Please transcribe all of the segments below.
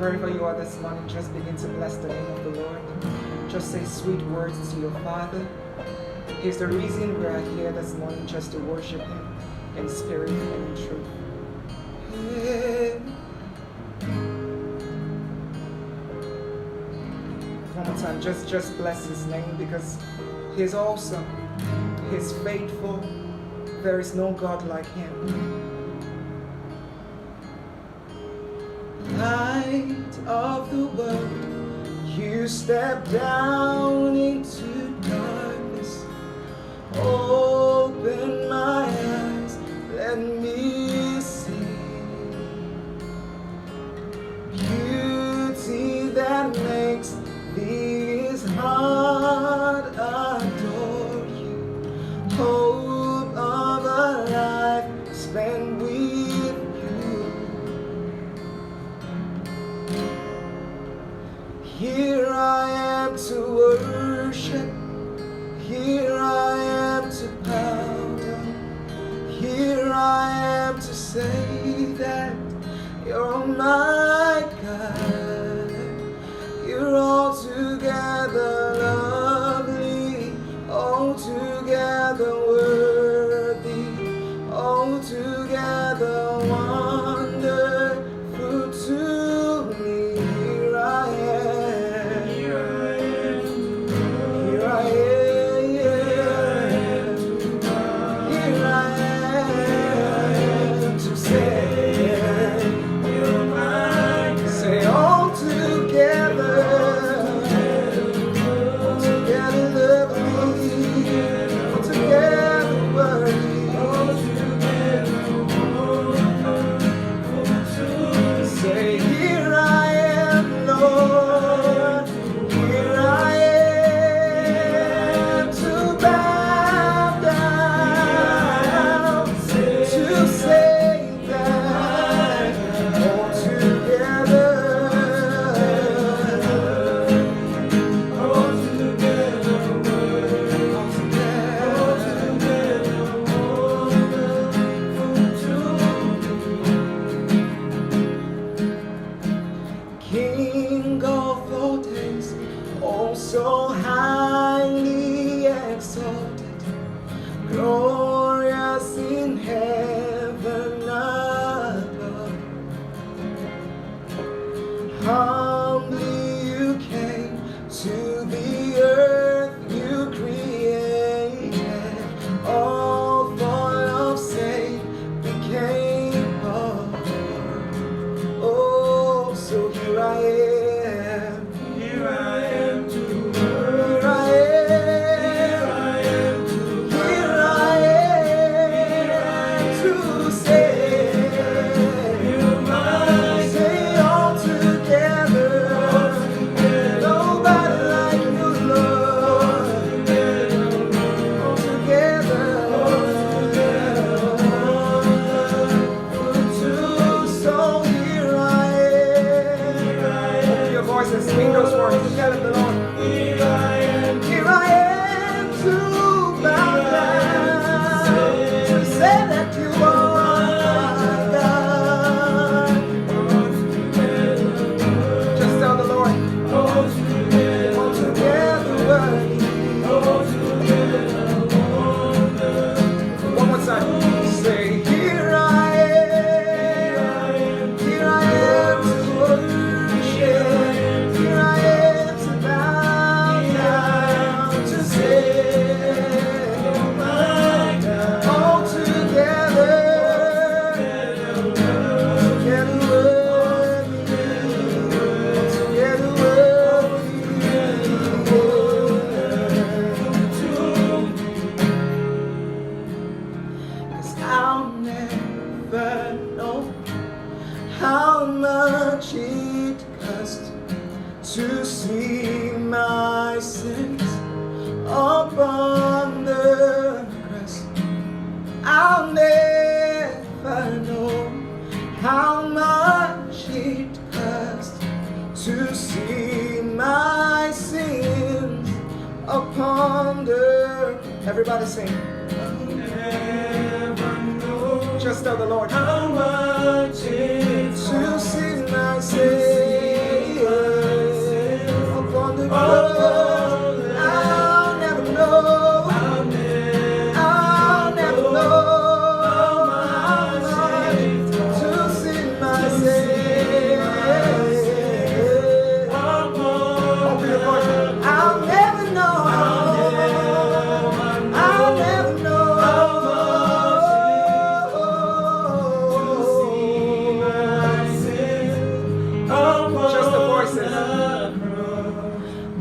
wherever you are this morning, just begin to bless the name of the Lord. Just say sweet words to your Father. Here's the reason we are here this morning, just to worship Him in spirit and in truth. One more time, just bless His name, because He's awesome. He's faithful. There is no God like Him. Light of the world, you step down into darkness. Open my eyes, let me see beauty that makes this heart adore you. Hope of a life spent with you. Here I am to worship. Here I am to bow down. Here I am to say that you're my God. You're altogether lovely, altogether worthy, altogether wonderful to me. Here I am. Here I am to say, you're mine. Say all together lovely, all together worthy. Say here I am, Lord. Here I am to bow down, to say that all together King of all days, oh so highly exalted, glorious in heaven above. Humbly you came to the earth you created, all for love's sake became born. Oh, so here I am. Here I am to worship. Here I am to here I am to say, you're mine. Say all together, nobody like you, Lord. All together, so here I am. Your voices, sing those words together, the Lord. Here I am to bow down, to say that you are my God. Just tell the Lord, all together worthy. One more time, say here I am to worship. Here I am to bow down, to say, you're my God. All together worthy, together worthy. 'Cause I'll never know how much it cost to see my sins upon the cross. I'll never know how much it cost to see my sins upon the. Everybody sing. Just tell the Lord how much it to see my sins. I'll never know. I'll never know how much to sing my Savior. Open your voice. I'll never know. I'll never know how much. Just the voices.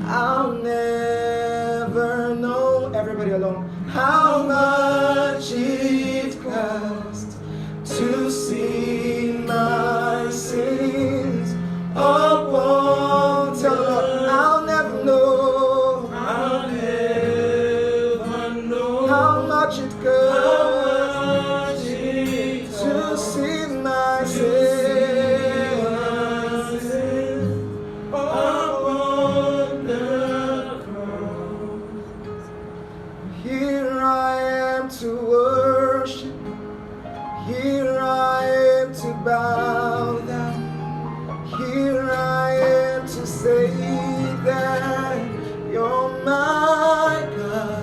I'll never know. Everybody alone. How much it cost to see my sins upon. Tell the Lord, I'll never know. I'll never know How much it cost much it to see my sins upon the cross. Here I am to worship. Here I am to bow down. Here I am to say that you're my God.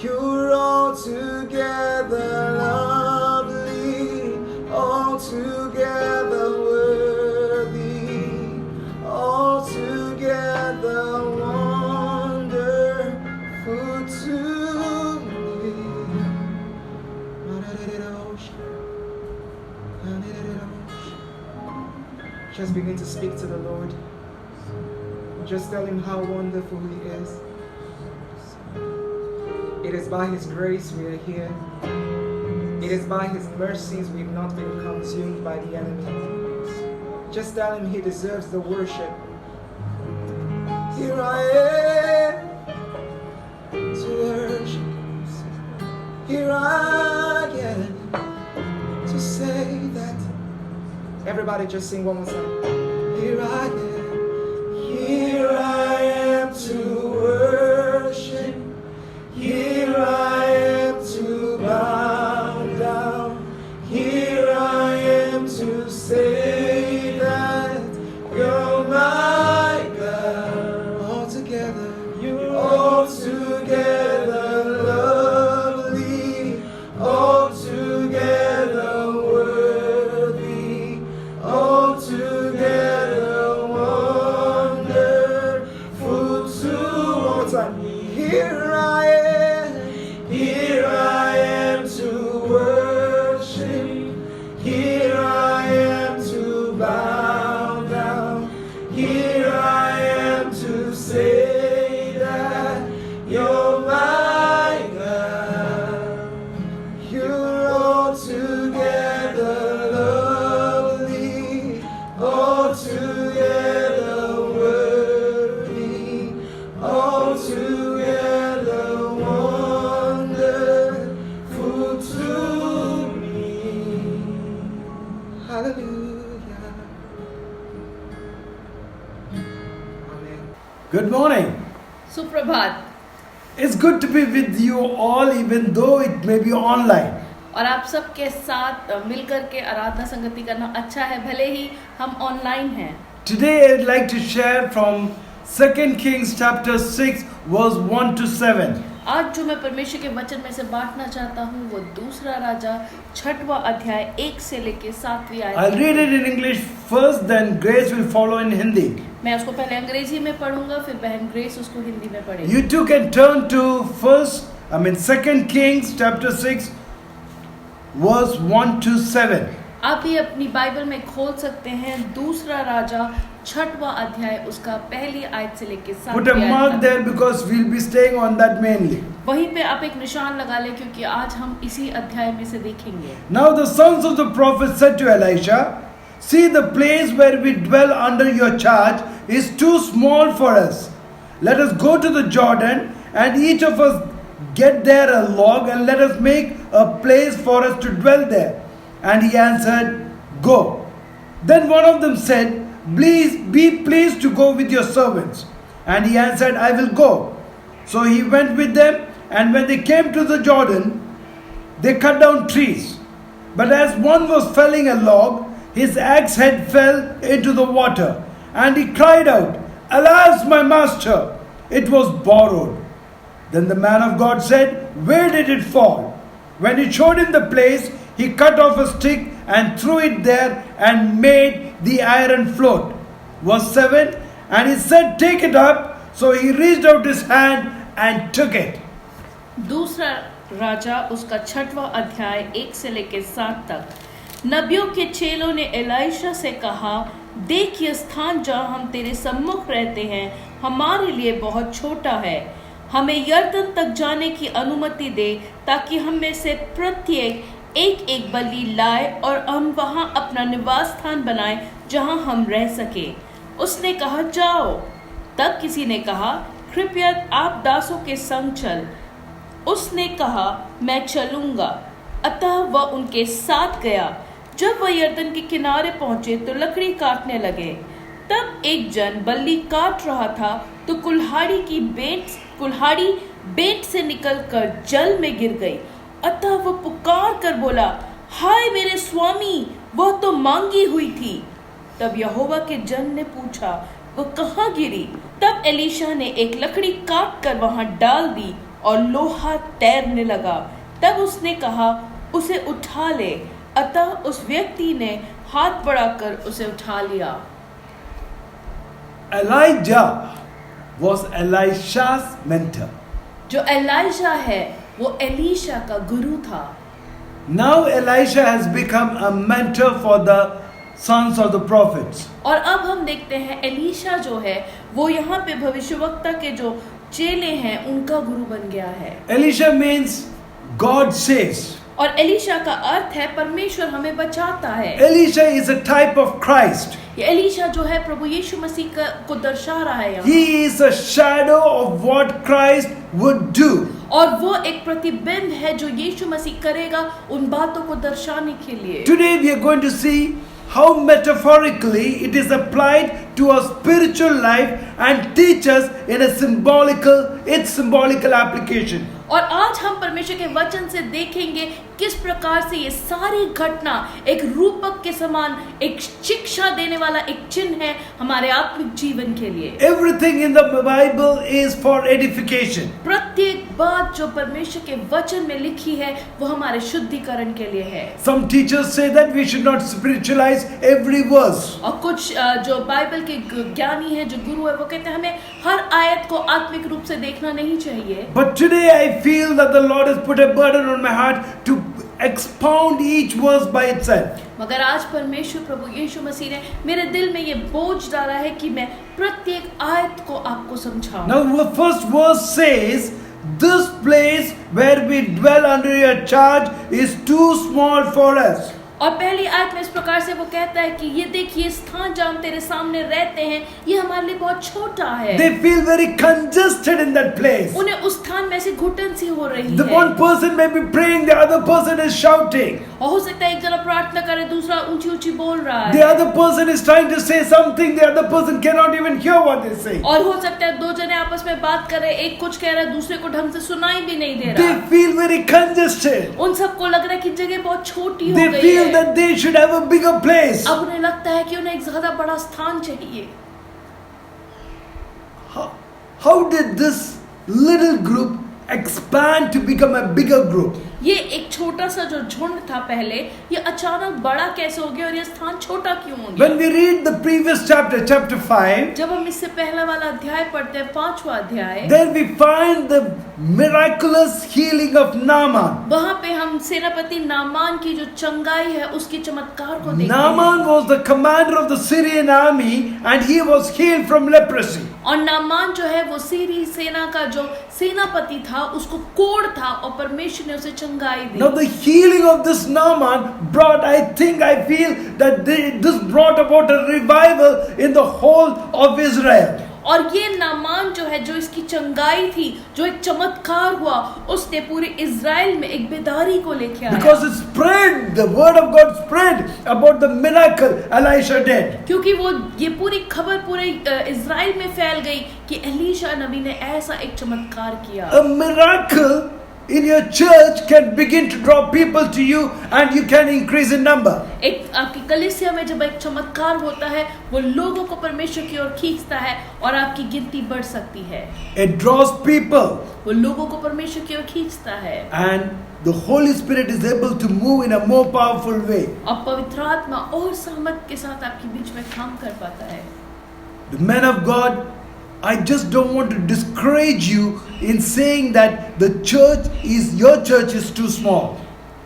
You're altogether lovely, altogether worthy, altogether wonderful to me. Just begin to speak to the Lord. Just tell Him how wonderful He is. It is by His grace we are here. It is by His mercies we've not been consumed by the enemy. Just tell Him He deserves the worship. Here I am to worship. Here I am to say that. Everybody just sing one more time. Here I am. Here I am to worship. Here I am to bow down. Here I am to say that you're my God. Altogether, you're altogether lovely, altogether worthy, altogether wonderful to. One more time. Here I am to worship. Here I am to bow down. Here I am to say that you're my God. You're altogether lovely, altogether worthy, altogether wonderful to me. Hallelujah. Amen. Good morning. सुप्रभात। It's good to be with you all, even though it may be online. और आप सबके साथ मिलकर के आराधना संगति करना अच्छा है, भले ही हम ऑनलाइन हैं। Today I'd like to share from 2 Kings chapter 6 verse 1 to 7. आज जो मैं परमेश्वर के वचन में से बांटना चाहता हूँ वो दूसरा राजा 6वां अध्याय 1 से लेके 7वीं आयत। I'll read it in English first, then Grace will follow in Hindi. मैं उसको पहले अंग्रेजी में पढ़ूंगा, फिर बहन ग्रेस उसको हिंदी में पढ़ेगी। You too can turn to 2 Kings chapter 6 verse 1 to 7. आप भी अपनी बाइबल में खोल सकते हैं दूसरा राजा 6वां अध्याय उसका पहली आयत से लेके 7वीं Put a mark आयत there तक। because we'll be staying on that mainly. वहीं पे आप एक निशान लगा लें क्योंकि आज हम इसी अध्याय में से देखेंगे। Now the sons of the prophet said to Elisha, "See, the place where we dwell under your charge is too small for us. Let us go to the Jordan, and each of us get there a log, and let us make a place for us to dwell there." And he answered, "Go." Then one of them said, "Please be pleased to go with your servants." And he answered, "I will go." So he went with them, and when they came to the Jordan, they cut down trees. But as one was felling a log, his axe head fell into the water, and he cried out, Alas, my master, it was borrowed. Then the man of God said, where did it fall? When he showed him the place, he cut off a stick and threw it there and made the iron float. Verse 7, and he said, take it up. So he reached out his hand and took it. दूसरा राजा उसका 6वां अध्याय 1 से लेकर 7 तक। नबियों के चेलों ने एलीशा से कहा, देख यह स्थान जहाँ हम तेरे सम्मुख रहते हैं हमारे लिए बहुत छोटा है। हमें यरदन तक जाने की अनुमति दे ताकि हम में से प्रत्येक एक एक बलि लाए और हम वहां अपना निवास स्थान बनाए जहां हम रह सके। उसने कहा, जाओ। तब किसी ने कहा, कृपया आप दासों के संग चल। उसने कहा, मैं चलूंगा। अतः वह उनके साथ गया। जब वह यरदन के किनारे पहुंचे तो लकड़ी काटने लगे। तब एक जन बल्ली काट रहा था तो कुल्हाड़ी बेंट से निकलकर जल में गिर गई। अतः वह पुकार कर बोला, हाय मेरे स्वामी, वह तो मांगी हुई थी। तब यहोवा के जन ने पूछा, वह कहाँ गिरी? तब एलीशा ने एक लकड़ी काट कर वहां डाल दी और लोहा तैरने लगा। तब उसने कहा, उसे उठा ले। अतः उस व्यक्ति ने हाथ बढ़ाकर उसे उठा लिया। Elijah was Elisha's mentor. जो एलीशा है वो एलीशा का गुरु था। Now Elisha has become a mentor for the sons of the prophets. और अब हम देखते हैं एलीशा जो है वो यहाँ पे भविष्यवक्ता के जो चेले हैं उनका गुरु बन गया है। Elisha means God saves. और एलीशा का अर्थ है परमेश्वर हमें बचाता है। Elisha is a type of Christ. ये एलीशा जो है प्रभु यीशु मसीह को दर्शा रहा है यहाँ। He is a shadow of what Christ would do. और वो एक प्रतिबिंब है जो यीशु मसीह करेगा उन बातों को दर्शाने के लिए। Today we are going to see how metaphorically it is applied to our spiritual life and teach us in a symbolical application. और आज हम परमेश्वर के वचन से देखेंगे किस प्रकार से ये सारी घटना एक रूपक के समान एक शिक्षा देने वाला एक चिन्ह है हमारे आत्मिक जीवन के लिए। Everything in the Bible is for edification. प्रत्येक बात जो परमेश्वर के वचन में लिखी है वो हमारे शुद्धिकरण के लिए है। Some teachers say that we should not spiritualize every verse. और कुछ जो बाइबल के ज्ञानी है जो गुरु है वो कहते हैं हमें हर आयत को आत्मिक रूप से देखना नहीं चाहिए। But today I feel that the Lord has put a burden on my heart to expound each verse by itself. मगर आज परमेश्वर प्रभु यीशु मसीह ने मेरे दिल में ये बोझ डाला है कि मैं प्रत्येक आयत को आपको समझाऊं। Now the first verse says, this place where we dwell under your charge is too small for us. और पहली आयत में इस प्रकार से वो कहता है कि ये देखिए स्थान जहाँ हम तेरे सामने रहते हैं ये हमारे लिए बहुत छोटा है। They feel very congested in that place. उन्हें उस स्थान में ऐसी घुटन सी हो रही The है। one person may be praying, the other person is shouting. और हो सकता है एक जना प्रार्थना करे दूसरा ऊंची ऊंची बोल रहा The है। other person is trying to say something, the other person cannot even hear what they say. और हो सकता है दो जने आपस में बात कर रहे, एक कुछ कह रहा है दूसरे को ढंग से सुनाई भी नहीं दे They रहा। feel very congested. उन सबको लग रहा है कि जगह बहुत छोटी हो They गई feel है। that they should have a bigger place. अब उन्हें लगता है कि उन्हें एक ज्यादा बड़ा स्थान चाहिए। How did this little group expand to become a bigger group? ये एक छोटा सा जो झुंड था पहले ये अचानक बड़ा कैसे हो गया और ये स्थान छोटा क्यों हो गया? When we read the previous chapter, chapter 5, जब हम इससे पहला वाला अध्याय पढ़ते हैं 5वां अध्याय, there we find the miraculous healing of Naaman. वहाँ पे हम सेनापति नामान की जो चंगाई है उसके चमत्कार को देखते हैं। Naaman was the commander of the Syrian army and he was healed from leprosy. और नामान जो है वो सीरी सेना का जो सेनापति था उसको कोढ़ था और परमेश्वर ने उसे चंगाई दी। Now the healing of this Naaman brought, I feel that this brought about a revival in the whole of Israel. और ये नामान जो है जो इसकी चंगाई थी जो एक चमत्कार हुआ उसने पूरे इज़राइल में एक बेदारी को लेके आया। Because it spread, the word of God spread about the miracle Elisha did. क्योंकि वो ये पूरी खबर पूरे इज़राइल में फैल गई कि एलीशा नबी ने ऐसा एक चमत्कार किया। A miracle in your church can begin to draw people to you and you can increase in number. एक आपकी कलीसिया में जब एक चमत्कार होता है वो लोगों को परमेश्वर की ओर खींचता है और आपकी गिनती बढ़ सकती है। It draws people. वो लोगों को परमेश्वर की ओर खींचता है। And the Holy Spirit is able to move in a more powerful way. और पवित्र आत्मा और सामर्थ के साथ आपके बीच में काम कर पाता है। The men of God, I just don't want to discourage you in saying that your church is too small.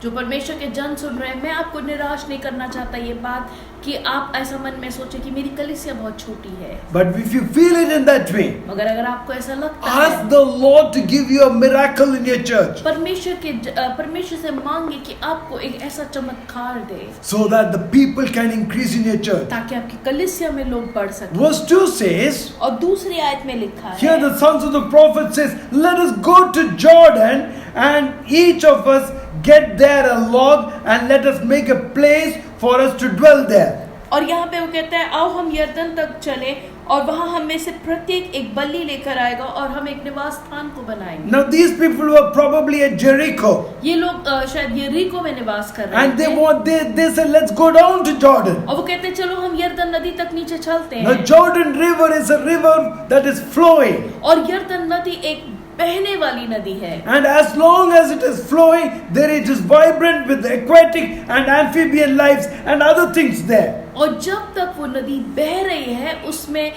जो परमेश्वर के जन सुन रहे हैं, मैं आपको निराश नहीं करना चाहता ये बात कि आप ऐसा मन में सोचे कि मेरी कलीसिया बहुत छोटी है। But if you feel it in that way, मगर अगर आपको ऐसा लगता ask है, the Lord to give you a miracle in your church, परमेश्वर से मांगे कि आपको एक ऐसा चमत्कार दे, so that the people can increase in your church. ताकि आपकी कलीसिया में लोग बढ़ सकें। Verse 2 says, और दूसरी आयत में लिखा here है, the sons of the prophet says, let us go to Jordan and each of us get there a log and let us make a place for us to dwell there. और यहाँ पे वो कहता है, आओ हम यरदन तक चले और वहाँ हम में से प्रत्येक एक बल्ली लेकर आएगा और हम एक निवास स्थान को बनाएंगे। Now these people were probably at Jericho. ये लोग शायद यरीको में निवास कर रहे And थे। they said, let's go down to Jordan. और वो कहते हैं, चलो हम यरदन नदी तक नीचे चलते The हैं। Jordan River is a river that is flowing. और यरदन नदी एक बहने वाली नदी है। And as long as it is flowing, there it is vibrant with aquatic and amphibian lives and other things there. और जब तक वो नदी बह रही है उसमें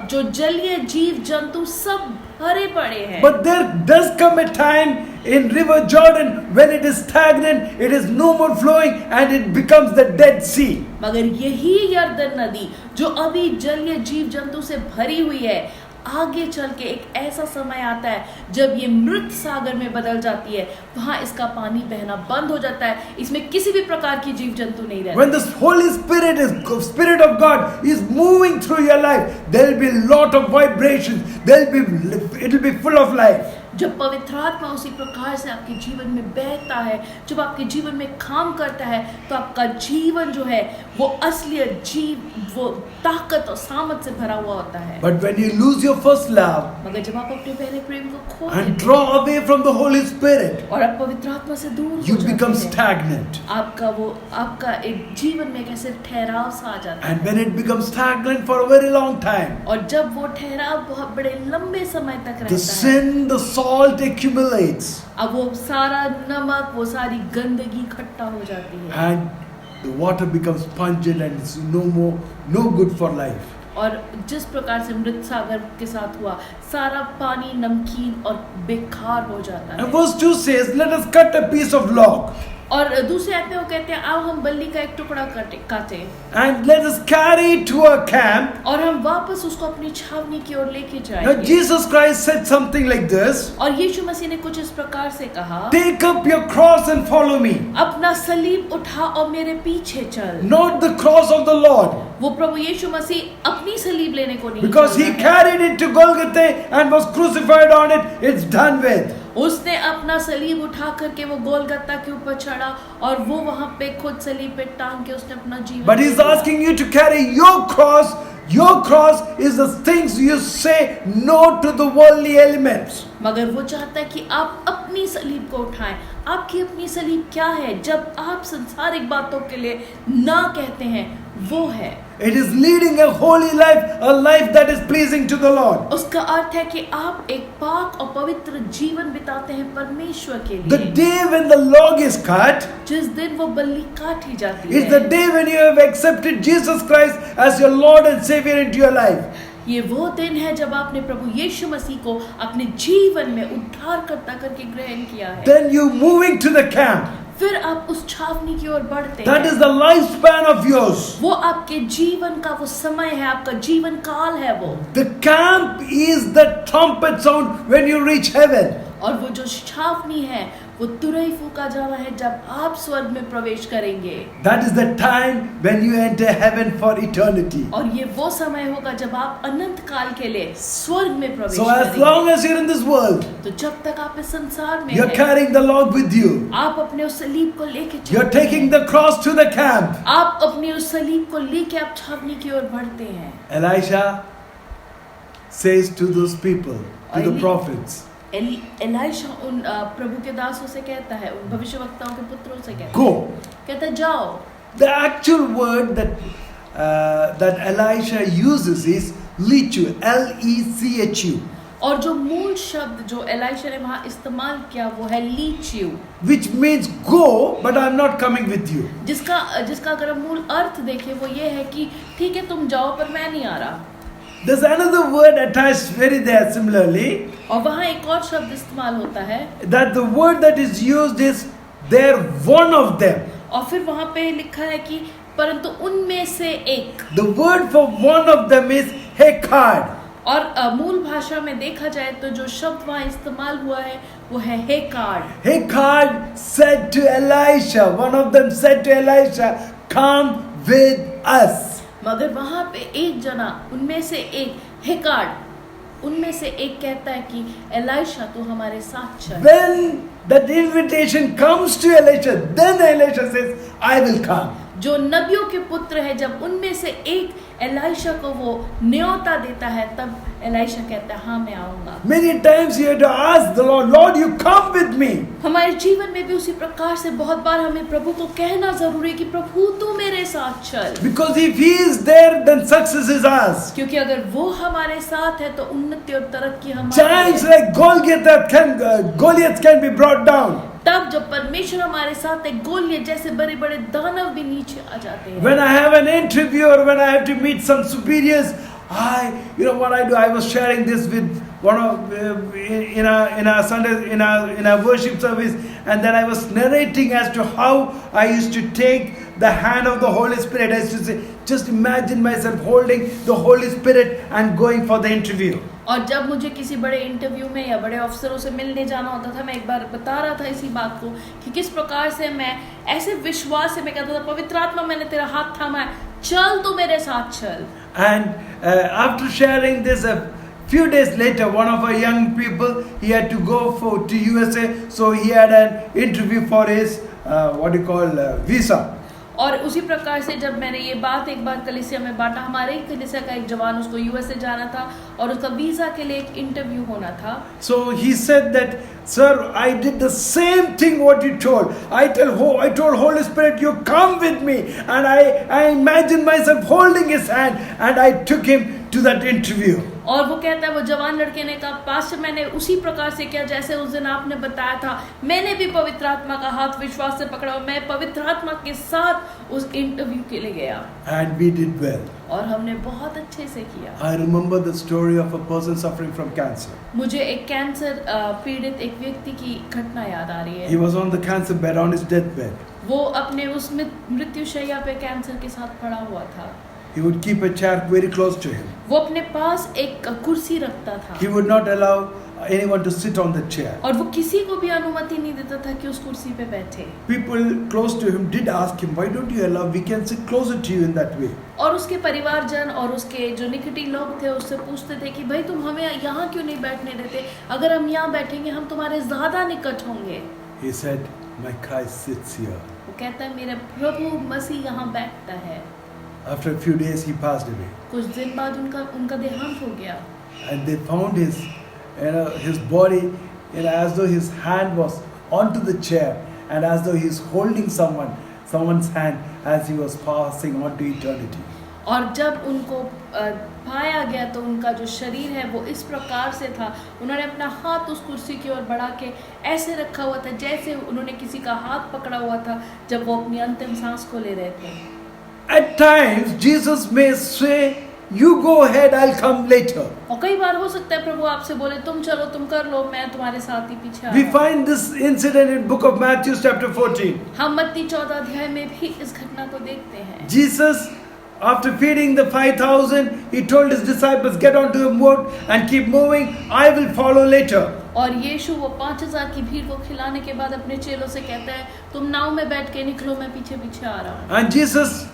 जो जलीय जीव जंतु सब भरे पड़े हैं। But there does come a time in River Jordan when it is stagnant, it is no more flowing and it becomes the Dead Sea. मगर यही यरदन नदी जो अभी जलीय जीव जंतु से भरी हुई है, आगे चल के एक ऐसा समय आता है जब ये मृत सागर में बदल जाती है, वहां इसका पानी बहना बंद हो जाता है, इसमें किसी भी प्रकार की जीव जंतु नहीं रहते। When the Holy Spirit of God is moving through your life, there will be a lot of vibrations. It will be full of life. जब पवित्र आत्मा उसी प्रकार से आपके जीवन में बहता है, जब आपके जीवन में काम करता है, तो आपका जीवन जो है वो असलियत जीव वो ताकत और सामर्थ से भरा हुआ होता है। But when you lose your first love मगर जब आप अपने पहले प्रेम को खो and देते draw away from the Holy Spirit, हैं और आप पवित्र आत्मा से दूर you हो become जाते हैं, stagnant. आपका एक जीवन में एक ऐसे ठहराव सा आ जाता है। And when it becomes stagnant for a very long time, और जब वो ठहराव बहुत बड़े लंबे समय तक the रहता है, sin, the salt accumulates. अब वो सारा नमक, वो सारी गंदगी इकट्ठा हो जाती है And the water becomes pungent and it's no good for life. और जिस प्रकार से मृत सागर के साथ हुआ, सारा पानी नमकीन और बेकार हो जाता And है। verse 2 says, let us cut a piece of log और दूसरे आयत में वो कहते हैं, आओ हम बल्ली का एक टुकड़ा काटे and let us carry it to a camp. और हम वापस उसको अपनी छावनी की ओर लेके Now जाएंगे। Jesus Christ said something like this, और यीशु मसीह ने कुछ इस प्रकार से कहा, take up your cross and follow me. अपना सलीब उठा और मेरे पीछे चल। Not the cross of the Lord, वो प्रभु यीशु मसीह अपनी सलीब लेने को नहीं because he चल रहा है। carried it to Golgotha and was crucified on it. It's done with. उसने अपना सलीब उठा करके वो गोलगत्ता के ऊपर चढ़ा और वो वहां पे खुद सलीब पे टांग के उसने अपना जीवन But he's asking you to carry your cross. Your cross is the things you say no to the worldly elements. मगर वो चाहता है कि आप अपनी सलीब को उठाएं। आपकी अपनी सलीब क्या है? जब आप संसारिक बातों के लिए ना कहते हैं, वो है, It is leading a holy life, a life that is pleasing to the Lord. उसका अर्थ है कि आप एक पाक और पवित्र जीवन बिताते हैं परमेश्वर के The लिए। day when the log is cut जिस दिन वो बल्ली काटी जाती is the है, day when you have accepted Jesus Christ as your Lord and Savior into your life. ये वो दिन है जब आपने प्रभु यीशु मसीह को अपने जीवन में उद्धारकर्ता करके ग्रहण किया है। Then you moving to the camp. फिर आप उस छावनी की ओर बढ़ते That हैं। is the lifespan of yours. वो आपके जीवन का वो समय है, आपका जीवन काल है वो। The camp is the trumpet sound when you reach heaven. और वो जो छावनी है वो तुरही फूका जाना है जब आप स्वर्ग में प्रवेश करेंगे। That is the time when you enter heaven for eternity. और ये वो समय होगा जब आप अनंत काल के लिए स्वर्ग में प्रवेश So as करेंगे। long as you're in this world, तो जब तक आप इस संसार में you're हैं, carrying the log with you. आप अपने उस सलीब को लेके You're चलते taking हैं। the cross to the camp. आप अपनी उस सलीब को लेके आप छावनी की ओर बढ़ते हैं। Elisha says to those people, to the Eli- prophets, Elisha उन प्रभु के दासों से कहता है, उन भविष्यवक्ताओं के पुत्रों से कहता Go. है, कहता है जाओ. The actual word that Elisha uses is lechu, Lechu, और जो मूल शब्द जो एलाइशा ने वहाँ इस्तेमाल किया वो है लीच्यू, which means go, but I'm not coming with you. जिसका अगर हम मूल अर्थ देखें वो ये है कि ठीक है तुम जाओ पर मैं नहीं आ रहा. There's another word attached very there similarly, और वहाँ एक और शब्द इस्तेमाल होता है, that the word that is used is they're one of them. और फिर वहाँ पे लिखा है कि परंतु उनमें से एक. The word for one of them is Hekad. और मूल भाषा में देखा जाए तो जो शब्द वहाँ इस्तेमाल हुआ है वो है हेकाड. Hekad said to Elisha, one of them said to Elisha, come with us. मगर वहाँ पे एक जना उनमें से एक हेकाड उनमें से एक कहता है कि एलाइशा तू हमारे साथ चल. When that invitation comes to Elisha, then Elisha says, I will come. जो नबियों के पुत्र है, जब उनमें से एक एलाइशा को वो न्योता देता है तब एलाइशा कहता है हाँ मैं आऊंगा. Many times you have to ask the Lord, Lord, you come with me. हमारे जीवन में भी उसी प्रकार से बहुत बार हमें प्रभु को कहना जरूरी है कि प्रभु तू मेरे साथ चल. Because if He is there, then success is ours. क्योंकि अगर वो हमारे साथ है तो उन्नति और तरक्की Giants हमारी. like Goliath can be brought down. तब जब परमेश्वर हमारे साथ है, गोलियत जैसे बड़े बड़े दानव भी नीचे आ जाते हैं. When I have an interview or when I have to meet some superiors, you know what I do? I was sharing this with one of in a Sunday in a worship service, and then I was narrating as to how I used to take the hand of the Holy Spirit. I used to say, just imagine myself holding the Holy Spirit and going for the interview. और जब मुझे किसी बड़े interview में या बड़े अफसरों से मिलने जाना होता था, मैं एक बार बता रहा था इसी बात को कि किस प्रकार से मैं ऐसे विश्वास से मैं कहता था पवित्र आत्मा मैंने तेरा हाथ थामा है, चल तू मेरे साथ चल. And after sharing this, a few days later, one of our young people, he had to go to USA, so he had an interview for his visa. और उसी प्रकार से जब मैंने ये बात एक बार कलीसिया में बांटा, हमारे ही कलीसिया का एक जवान उसको यूएसए जाना था और उसका वीजा के लिए एक इंटरव्यू होना था. So he said that, sir, I did the same thing what you told. I told Holy Spirit, you come with me, and I imagined myself holding his hand, and I took him to that interview. और वो कहता है, वो जवान लड़के ने कहा, pastor मैंने उसी प्रकार से किया जैसे उस दिन आपने बताया था, मैंने भी पवित्र आत्मा का हाथ विश्वास से पकड़ा और मैं पवित्र आत्मा के साथ उस इंटरव्यू के लिए गया. And we did well. और हमने बहुत अच्छे से किया. I remember the story of a person suffering from cancer. मुझे एक कैंसर पीड़ित एक व्यक्ति की घटना याद आ रही है. He was on the cancer bed, on his deathbed. वो अपने उस मृत्यु शैया पे कैंसर के साथ पड़ा हुआ था. He would keep a chair very close to him. वो अपने पास एक कुर्सी रखता था. He would not allow anyone to sit on the chair. और वो किसी को भी अनुमति नहीं देता था कि उस कुर्सी पे बैठे. People close to him did ask him, why don't you allow, we can sit closer to you in that way. और उसके परिवारजन और उसके जो निकटी लोग थे उससे पूछते थे कि भाई तुम हमें यहाँ क्यों नहीं बैठने देते, अगर हम यहाँ बैठेंगे हम तुम्हारे ज्यादा निकट होंगे. He said, my Christ sits here. वो कहता है मेरा प्रभु मसीह यहाँ बैठता है. After a few days he passed away. कुछ दिन बाद उनका देहांत हो गया. And they found his body, as though his hand was onto the chair, and as though he is holding someone's hand as he was passing on to eternity. और जब उनको पाया गया तो उनका जो शरीर है वो इस प्रकार से था, उन्होंने अपना हाथ उस कुर्सी की ओर बढ़ा के ऐसे रखा हुआ था जैसे उन्होंने किसी का हाथ पकड़ा हुआ था जब वो अपनी अंतिम सांस को ले रहे थे. At times Jesus may say, you go ahead, I'll come later. और कई बार हो सकता है प्रभु आपसे बोले तुम चलो तुम कर लो, मैं तुम्हारे साथ ही पीछे आ We रहा हूं. find this incident in book of Matthew chapter 14. हम मत्ती 14 अध्याय में भी इस घटना को देखते हैं. Jesus, after feeding the 5,000, he told his disciples, get onto a boat and keep moving, I will follow later. और यीशु वो 5,000 की भीड़ को खिलाने के बाद अपने चेलों से कहता है तुम नाव में बैठ के निकलो, मैं पीछे पीछे आ रहा हूँ. And Jesus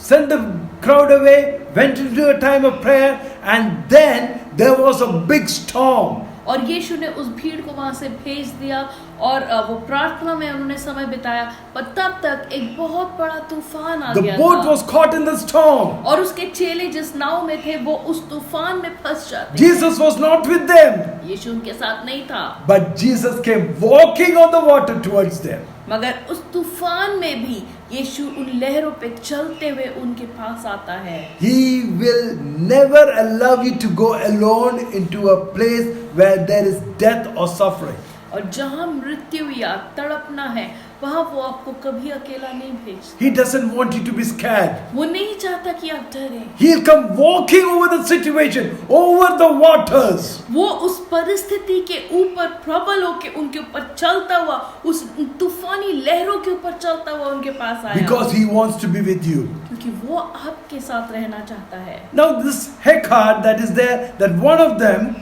sent the crowd away, went into a time of prayer, and then there was a big storm. और यीशु ने उस भीड़ को वहां से भेज दिया और वो प्रार्थना में उन्होंने समय बिताया, पर तब तक एक बहुत बड़ा तूफान आ The गया boat था was caught in the storm. और उसके चेले जिस नाव में थे वो उस तूफान में फंस जाते। Jesus was not with them, यीशु उनके साथ नहीं था, but Jesus came walking on the water towards them. मगर उस तूफान में भी यीशु उन लहरों पे चलते हुए उनके पास आता है। He will never allow you to go alone into a place where there is death or suffering. और जहाँ मृत्यु या तड़पना है वहाँ वो आपको कभी अकेला नहीं भेजता। He doesn't want you to be scared. वो नहीं चाहता कि आप डरें। He'll come walking over the situation, over the waters. वो उस परिस्थिति के ऊपर प्रबल होके उनके ऊपर चलता हुआ, उस तूफानी लहरों के ऊपर चलता हुआ उनके पास आया। Because he wants to be with you. क्योंकि वो आपके साथ रहना चाहता है। Now this Hecate that is there, that one of them,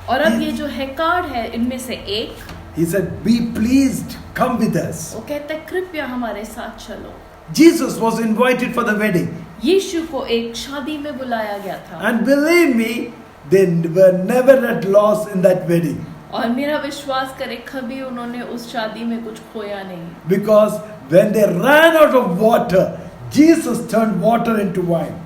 और अब ये जो हेकार्ड है इनमें से एक, he said, be pleased, come with us. वो कहता है कृपया हमारे साथ चलो। Jesus was invited for the wedding. यीशु को एक शादी में बुलाया गया था And believe me, they were never at loss in that wedding. और मेरा विश्वास करे कभी उन्होंने उस शादी में कुछ खोया नहीं। Because when they ran out of water, Jesus turned water into wine.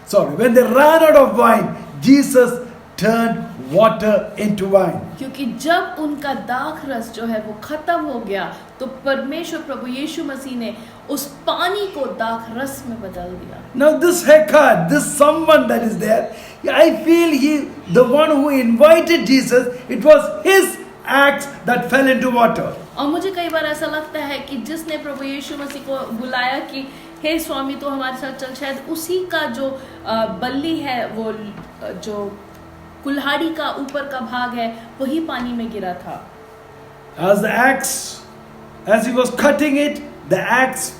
Sorry, when they ran out of wine, Jesus turned water into wine. क्योंकि जब उनका दाख रस जो है वो खत्म हो गया तो परमेश्वर प्रभु यीशु मसीह ने उस पानी को दाख रस में बदल दिया। Now this Hecate, this someone that is there, I feel the one who invited Jesus, it was his axe that fell into water. और मुझे कई बार ऐसा लगता है कि जिसने प्रभु यीशु मसीह को बुलाया कि हे स्वामी तो हमारे साथ चल, शायद उसी का जो बल्ली है, वो जो कुल्हाड़ी का ऊपर का भाग है वही पानी में गिरा था। As the axe, as he was cutting it, the axe,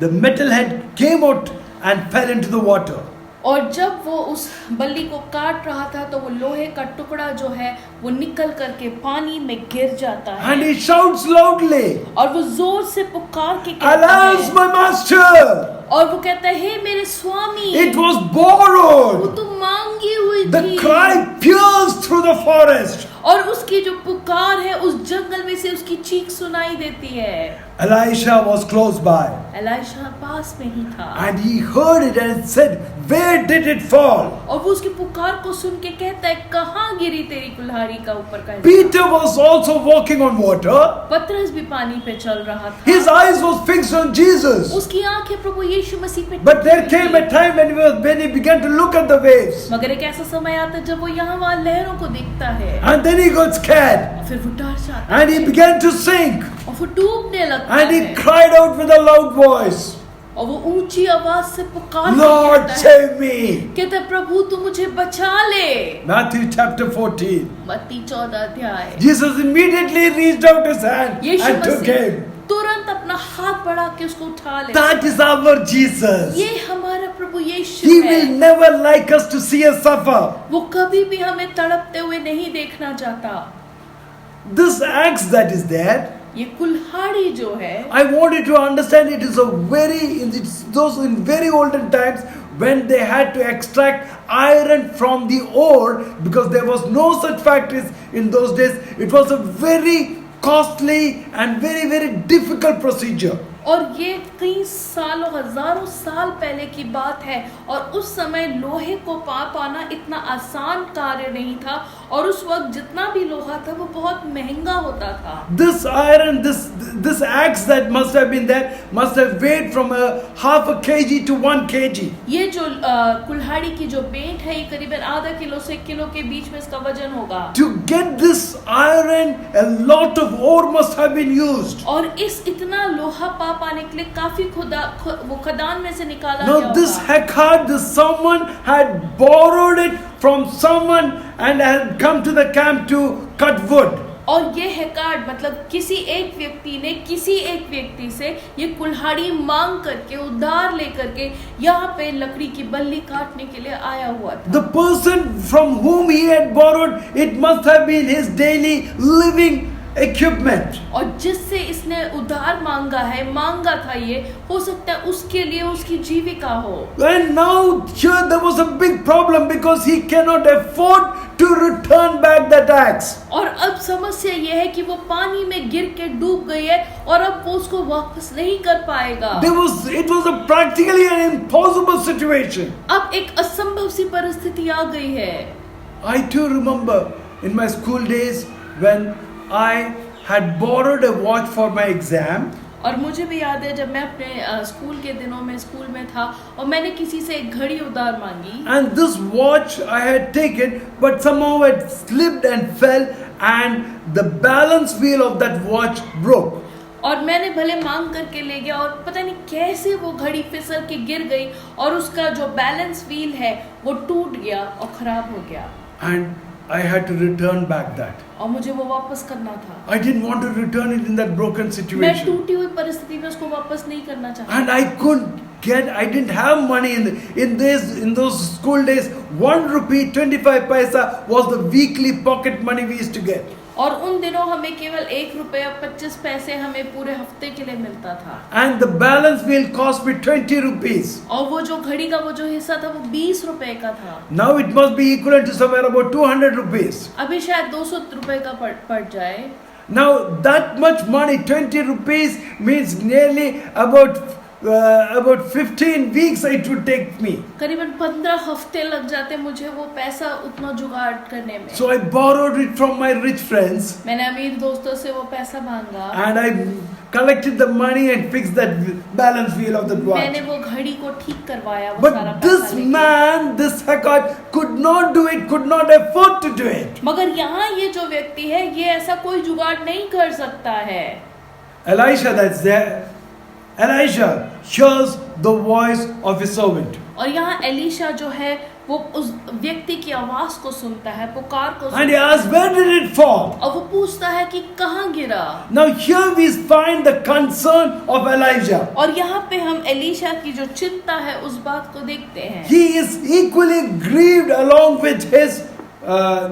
the metal head came out and fell into the water. और जब वो उस बल्ली को काट रहा था तो वो लोहे का टुकड़ा जो है वो निकल करके पानी में गिर जाता है। And he shouts loudly, और वो जोर से पुकार के कहता alas है, my master, और वो कहता है हे मेरे स्वामी, it was वो borrowed. तो मांगी हुई The थी। cry pierced through the forest. और उसकी जो पुकार है उस जंगल में से उसकी चीख सुनाई देती है। Elisha was close by Elisha पास में ही था and he heard it and said, where did it fall? और वो उसकी पुकार को सुन के कहता है कहाँ गिरी तेरी कुल्हाड़ी का ऊपर का हिस्सा? Peter was also walking on water. पतरस भी पानी पे चल रहा था। His eyes was fixed on Jesus. उसकी आंखें प्रभु यीशु मसीह पे But there came a time when he began to look at the waves. मगर एक ऐसा समय आता है जब वो यहाँ वहाँ लहरों को देखता है And then he got scared. और फिर वो डर जाता And he है began to sink. और वो डूबने लगता And he है cried out with a loud voice, और वो ऊंची आवाज से पुकार Lord, कहता है, save me. कहता है प्रभु तू मुझे बचा ले। Matthew chapter 14. मत्ती 14 अध्याय। Jesus immediately reached out his hand Yeshu and took Masih him. तुरंत अपना हाथ बढ़ा के उसको उठा ले। That is our Jesus. ये हमारा प्रभु यीशु He है। will never like us to see us suffer. वो कभी भी हमें तड़पते हुए नहीं देखना चाहता। This axe that is there, ये कुल्हाड़ी जो है I want you to understand it is it's those in very olden times when they had to extract iron from the ore because there was no such factories in those days. It was a very costly and very, very difficult procedure. और ये कई सालों हजारों साल पहले की बात है और उस समय लोहे को पाना इतना आसान कार्य नहीं था और उस वक्त जितना भी लोहा था वो बहुत महंगा होता था। This iron, this axe that must have been there must have weighed from a half a kg to 1 kg. ये जो कुल्हाड़ी की जो पेंट है ये करीबन आधा किलो से 1 किलो के बीच में इसका वजन होगा। To get this iron, a lot of ore must have been used. और इस इतना लोहा पाने के लिए काफी वो खदान में से निकाला Now गया this होगा। Hecate, someone had borrowed it from someone and had come to the camp to cut wood. और ये हेकार्ड मतलब किसी एक व्यक्ति ने किसी एक व्यक्ति से ये कुल्हाड़ी मांग करके उधार लेकर के यहाँ पे लकड़ी की बल्ली काटने के लिए आया हुआ था। The person from whom he had borrowed, it must have been his daily living equipment. और जिससे इसने उधार मांगा था ये, हो सकता है उसके लिए उसकी जीविका हो। And now here there was a big problem because he cannot afford to return back that axe. और अब समस्या ये है कि वो पानी में गिर के डूब गई है और अब वो उसको वापस नहीं कर पाएगा। It was a practically an impossible situation. अब एक असंभव सी परिस्थिति आ गई है। I too remember in my school days when I had borrowed a watch for my exam. और मुझे भी याद है जब मैं अपने स्कूल के दिनों में स्कूल में था और मैंने किसी से एक घड़ी उधार मांगी। And this watch I had taken, but somehow it slipped and fell, and the balance wheel of that watch broke. और मैंने भले मांग करके ले गया और पता नहीं कैसे वो घड़ी फिसल के गिर गई और उसका जो बैलेंस व्हील है वो टूट गया और खराब हो गया। And I had to return back that. और मुझे वो वापस करना था। I didn't want to return it in that broken मैं situation. टूटी हुई परिस्थिति में उसको वापस नहीं करना चाहता। And I didn't have money in those school days. 1 rupee 25 paisa was the weekly pocket money we used to get. और उन दिनों हमें केवल 1 रुपया 25 पैसे हमें पूरे हफ्ते के लिए मिलता था। And the balance wheel cost me 20 rupees. और वो जो घड़ी का वो जो हिस्सा था वो 20 रुपए का था। Now it must be equivalent to somewhere about 200 rupees. अभी शायद 200 रुपए का पड़ जाए। Now that much money, 20 rupees, means nearly about 15 weeks it would take me. करीबन 15 हफ्ते लग जाते मुझे वो पैसा उतना जुगाड़ करने में। So I borrowed it from my rich friends. मैंने अमीर दोस्तों से वो पैसा मांगा। And I collected the money and fixed that balance wheel of the watch. मैंने वो घड़ी को ठीक करवाया वो सारा But पैसा this लेके। man, this Haggard, could not do it, could not afford to do it. मगर यहाँ ये जो व्यक्ति है ये ऐसा कोई जुगाड़ नहीं कर सकता है। Elisha, that's there. Elisha hears the voice of his servant. और यहाँ एलीशा जो है वो उस व्यक्ति की आवाज को सुनता है, पुकार को And he सुनता asks, where did it fall? है और वो पूछता है कि कहाँ गिरा। Now here we find the concern of Elijah. और यहाँ पे हम एलीशा की जो चिंता है उस बात को देखते हैं। He is equally grieved along with his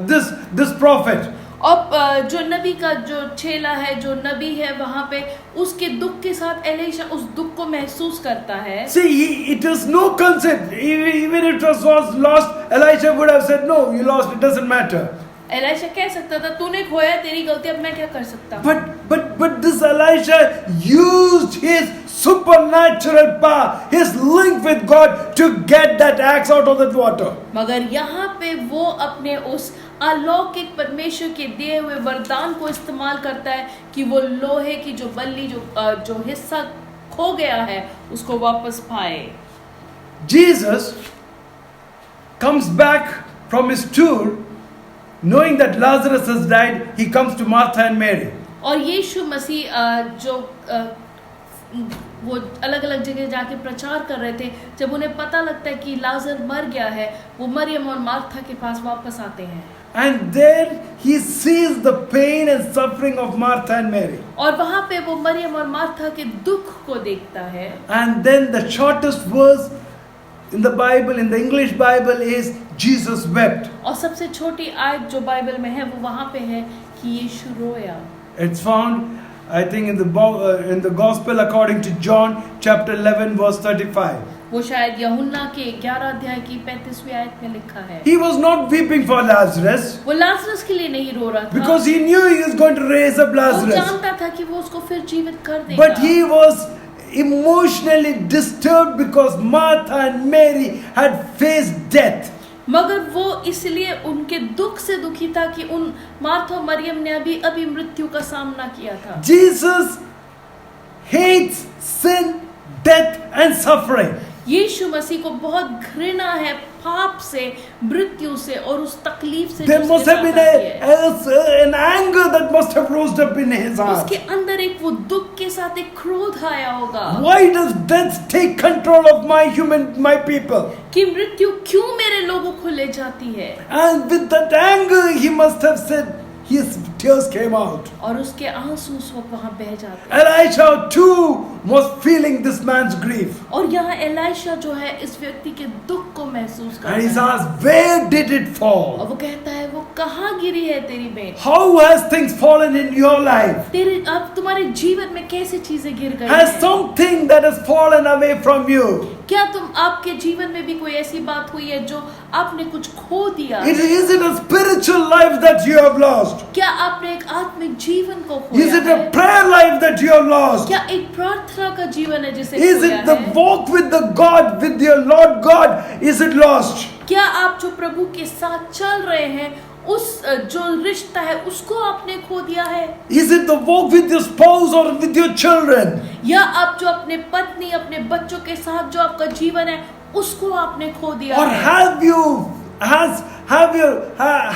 this prophet. अब जो नबी का जो चेला है, जो नबी है, वहाँ पे उसके दुख के साथ एलीशा उस दुख को महसूस करता है। See, it is no concern. Even if it was lost, Elisha would have said, no, you lost, it doesn't matter. Elisha कह सकता था तूने खोया, तेरी गलती, अब मैं क्या कर सकता हूँ। But this Elisha used his supernatural power, his link with God, to get that axe out of that water. मगर यहाँ पे वो अपने उस अलौकिक परमेश्वर के दिए हुए वरदान को इस्तेमाल करता है कि वो लोहे की जो बल्ली जो हिस्सा खो गया है उसको वापस पाए। Jesus comes back from his tour, knowing that Lazarus has died. He comes to Martha and Mary. और यीशु मसीह जो वो अलग अलग जगह जाके प्रचार कर रहे थे, जब उन्हें पता लगता है कि लाजर मर गया है, वो मरियम और मार्था के पास वापस आते हैं। And there he sees the pain and suffering of Martha and Mary. और वहाँ पे वो मरियम और मार्था के दुख को देखता है। And then the shortest verse in the Bible, in the English Bible, is Jesus wept. और सबसे छोटी आयत जो बाइबल में है वो वहाँ पे है कि यीशु रोया। It's found, I think, in the Gospel according to John, chapter 11, verse 35. वो शायद यूहन्ना के 11 अध्याय की 35वीं आयत में लिखा है। He was not weeping for Lazarus वो लाजरस के लिए नहीं रो रहा था, because he knew he was going to raise up वो Lazarus. जानता था कि वो उसको फिर जीवित कर देगा। But he was emotionally disturbed because Martha and Mary had faced death. मगर वो इसलिए उनके दुख से दुखी था कि उन मार्था और मरियम ने अभी मृत्यु का सामना किया था। Jesus hates sin, death and suffering. यीशु मसीह को बहुत घृणा है पाप से, मृत्यु से और उस तकलीफ से। There must have been an anger that must have rose up in his heart. उसके अंदर एक वो दुख के साथ एक क्रोध आया होगा। Why does death take control of my people? कि मृत्यु क्यों मेरे लोगों को ले जाती है? And with that anger, he must have said, his tears came out. और उसके आंसू उस वक्त वहाँ बह जाते। Elisha too was feeling this man's grief. और यहाँ एलीशा जो है इस व्यक्ति के दुख को महसूस And करता he है। asked, where did it और fall? वो कहता है वो कहाँ गिरी है तेरी बेट? How has things fallen in your life? तेरे अब तुम्हारे जीवन में कैसे चीजें गिर गई Has हैं? something that has fallen away from you? क्या आपके जीवन में भी कोई ऐसी बात हुई है जो आपने कुछ खो दिया? Is it a spiritual life that you have lost? क्या आपने एक आत्मिक जीवन को Is खोया it a है? prayer life that you have lost? क्या एक प्रार्थना का जीवन है जिसे Is खोया it the है? walk with the God, with your Lord God? Is it lost? क्या आप जो प्रभु के साथ चल रहे हैं उस जो रिश्ता है उसको आपने खो दिया है? Is it the walk with your spouse or with your children? या आप जो अपने पत्नी अपने बच्चों के साथ जो आपका जीवन है उसको आपने खो दिया Or है?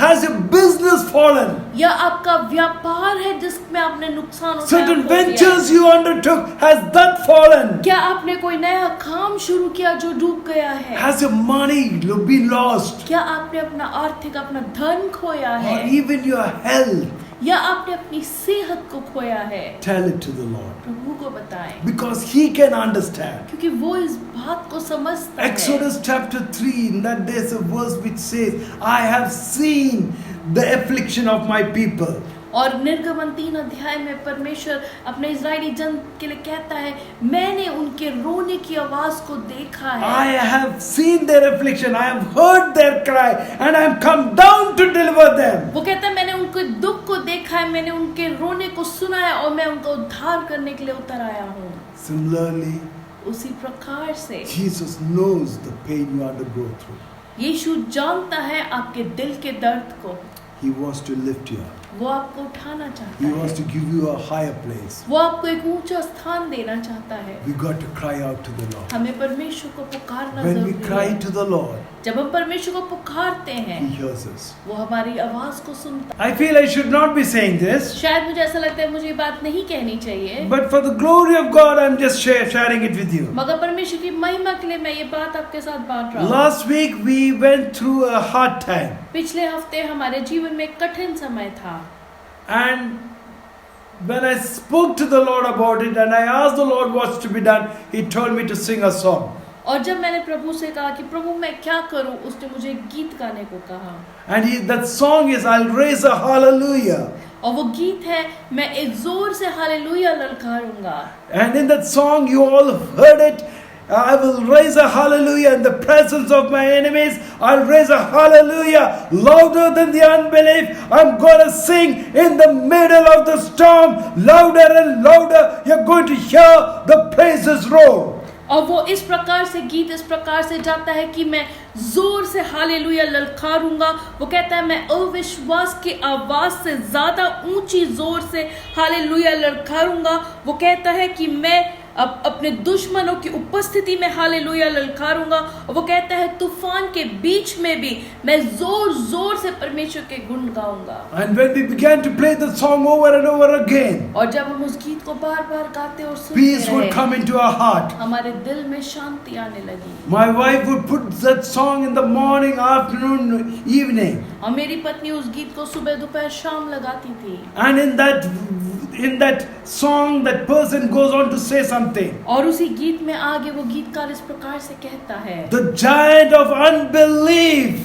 has your business fallen? या आपका व्यापार है जिसमें आपने नुकसान उठाया, Certain खो दिया है? ventures you undertook, has that fallen? क्या आपने कोई नया काम शुरू किया जो डूब गया है? Has your money been lost? क्या आपने अपना आर्थिक अपना धन खोया Or है? even your health? या आपने अपनी सेहत को खोया है? Tell it to the Lord. प्रभु को बताएं, Because He can understand. क्योंकि वो इस बात को समझता है। Exodus chapter 3, in that there's a verse which says, I have seen the affliction of my people. और निर्गमन 3 अध्याय में परमेश्वर अपने इजरायली जन के लिए कहता है, मैंने उनके रोने की आवाज को देखा है। I have seen their affliction, I have heard their cry, and I am come down to deliver them. वो कहता है मैंने उनके दुख को देखा है, मैंने उनके रोने को सुना है और मैं उनका उद्धार करने के लिए उतर आया हूँ। Similarly, उसी प्रकार से Jesus knows the pain you undergo through. यीशु जानता है आपके दिल के दर्द को। He wants to lift you up. वो आपको उठाना चाहता He wants है। to give you a higher place. वो आपको एक ऊंचा स्थान देना चाहता है। We got to cry out to the Lord. हमें परमेश्वर को पुकारना When we जरूरी cry है। to the Lord, जब हम परमेश्वर को पुकारते हैं, He hears us. वो हमारी आवाज को सुनता I feel I should not be saying this, है। शायद मुझे ऐसा लगता है मुझे ये बात नहीं कहनी चाहिए, but for the glory of God, I'm just sharing it with you. मगर परमेश्वर की महिमा के लिए मैं ये बात आपके साथ बांट रहा हूँ। Last week we went through a hard time, पिछले हफ्ते हमारे जीवन में एक कठिन समय था and when I spoke to the Lord about it and I asked the Lord what's to be done, He told me to sing a song. और जब मैंने प्रभु से कहा कि प्रभु मैं क्या करूं, उसने मुझे गीत गाने को कहा। And that song is, I'll raise a hallelujah. और वो गीत है, मैं एक जोर से hallelujah ललकारूंगा। And in that song, you all heard it. I will raise a hallelujah in the presence of my enemies. I'll raise a hallelujah louder than the unbelief. I'm going to sing in the middle of the storm, louder and louder. You're going to hear the praises roar. और वो इस प्रकार से गीत इस प्रकार से जाता है कि मैं जोर से हालेलुया ललकारूंगा। वो कहता है मैं अविश्वास की आवाज से ज्यादा ऊंची जोर से हालेलुया ललकारूंगा। वो कहता है कि मैं अपने दुश्मनों की उपस्थिति में हालेलुया ललकारूंगा। और वो कहता है तूफान के बीच में भी मैं जोर जोर से परमेश्वर के गुण गाऊंगा। And when we began to play the song over and over again, और जब हम उस गीत को बार बार गाते और सुनते peace would रहे, come into our heart. हमारे दिल में शांति आने लगी। My wife would put that song in the morning, afternoon, evening. और मेरी पत्नी उस गीत को सुबह दोपहर शाम लगाती थी। And in that song, that person goes on to say something. और उसी गीत में आगे वो गीतकार इस प्रकार से कहता है, The giant of unbelief,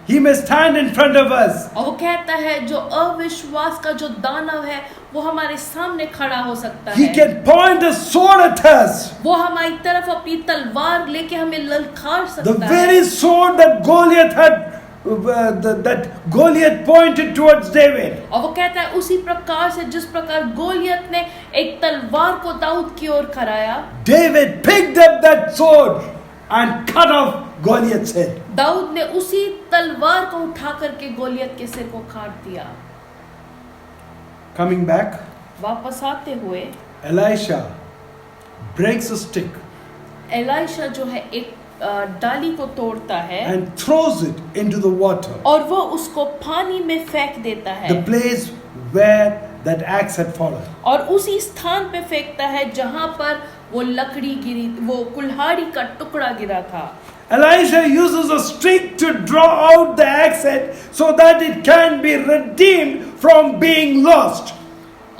he may stand in front of us. और वो कहता है जो अविश्वास का जो दानव है वो हमारे सामने खड़ा हो सकता He है। can point a sword at us. वो हमारी तरफ अपनी तलवार लेके हमें ललकार The सकता है। very sword that Goliath had, that Goliath pointed towards David. और वो कहता है उसी प्रकार से जिस प्रकार गोलियत ने एक तलवार को दाऊद की ओर कराया, David picked up that sword and cut off Goliath's head. Dawood ने उसी तलवार को उठा करके गोलियत के सिर को काट दिया। Coming back, वापस आते हुए Elisha breaks a stick Elisha जो है एक डाली को तोड़ता है and throws it into the water, और वो उसको पानी में फेंक देता है, the place where that axe had fallen. और उसी स्थान पे फेंकता है जहां पर वो लकड़ी गिरी, वो कुल्हाड़ी का टुकड़ा गिरा था। Elisha uses a stick to draw out the axe head so that it can be redeemed from being lost.